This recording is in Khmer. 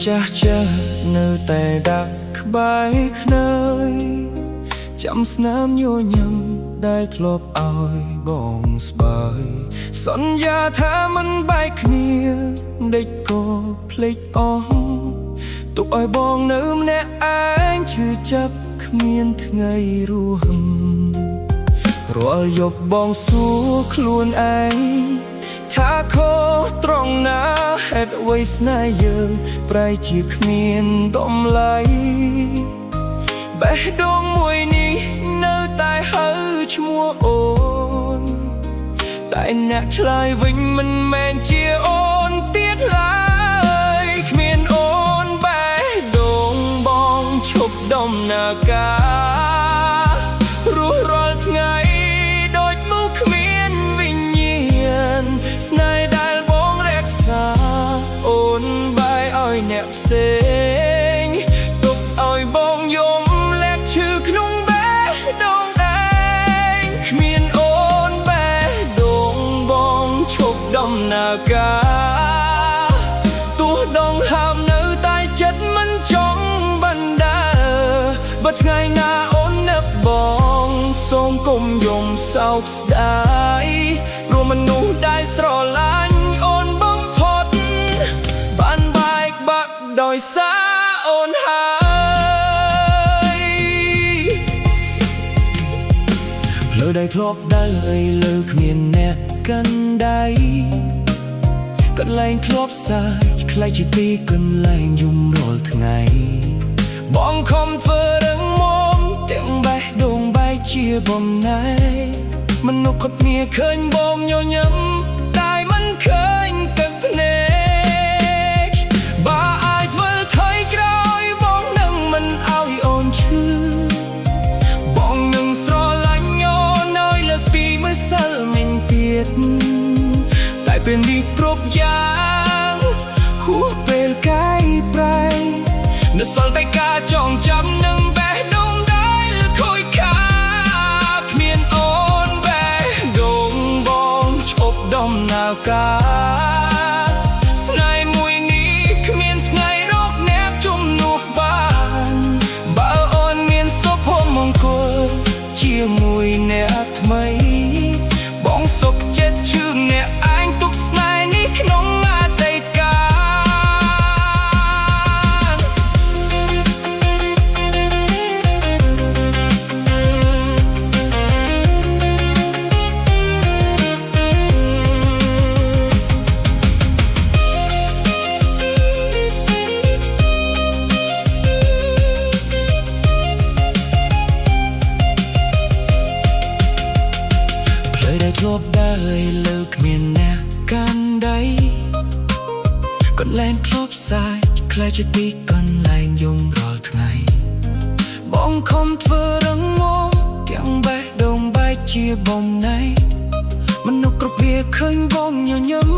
ចាស់ចាស់នៅតែដាក់ក្បែរខ្នើយចាំស្នាមញញឹមដែលធ្លាប់ឲ្យបងស្បើយសន្យាថាមិនបែកគ្នាដេចក៏ភ្លេចអស់ទុកឲ្យបងនៅម្នាក់ឯងឈឺចាប់គ្មានថ្ងៃរស់រាល់យប់បងសួរខ្លួនឯងថាខុសត្រង់ណាហេតុអ្វីស្នេហ៍យើងប្រែជាគ្មានតម្លៃបេះដូងមួយនេះនៅតែហៅឈ្មោះអូនតែអ្នកឆ្លើយវិញមិនមែនជាអូនទៀតឡើយគ្មានអូនបេះដូងបងឈប់ដំណើរការរស់រាល់ថ្ងៃដូចមកគ្មានវិញ្ញាណស្នេហ៍ដែលបងរក្សាអូនបែរឲ្យអ្នកផ្សេងទុកឲ្យបងយំលែកឈឺក្នុងបេះដូងឯងគ្មានអូនបេះដូងបងឈប់ដំណើរការទោះដងហើមនៅតែចិត្តមិនចង់បណ្ដើបើថ្ងៃណាអូននឹកបងសូមកុំយំសោកស្ដាយព្រោះមនុស្សដែលស្រឡាញ់អូនបំផុតបានបែកបាក់ដោយសារអូនហើយផ្លូវដែលធ្លាប់ដើរលើគ្មានអ្នកកាន់ដៃកន្លែងធ្លាប់សាយខ្លាចជាទីកន្លែងយំរាល់ថ្ងៃបងខំធ្វើរឹងមាំទាំងបេះដូងបែកជាបំណែកមនុស្សគាត់គ្នាឃើញបងញញឹមតែមិនឃើញទឹកភ្នែកបើអាចធ្វើថយក្រោយបងនឹងមិនឲ្យអូនឈឺបងនឹងស្រឡាញ់អូនឲ្យលើសពីម្សិលមិញទៀតតែពេលនេះគ្រប់យ៉ាងហួសពេលកាយប្រែនៅសល់តែការចងចាំនឹងបេះដូងដែលខូចខាតគ្មានអូនបេះដូងបងឈប់ដំណើរការស្នេហ៍មួយនេះគ្មានថ្ងៃរកអ្នកជំនួសបានបើអូនមានសុភមង្គលជាមួយអ្នកថ្មីបងសុខចិត្តជឿអ្នកឯងទុកស្នេហ៍នេះក្នុងអតីតកាលធ្លាប់ដើរលើគ្មានអ្នកកាន់ដៃកន្លែងធ្លាប់សាយខ្លាចជាទីកន្លែងយំរាល់ថ្ងៃបងខំធ្វើរឹងមាំទាំងបេះដូងបែកជាបំណែកមនុស្សគ្រប់វាឃើញបងញញឹម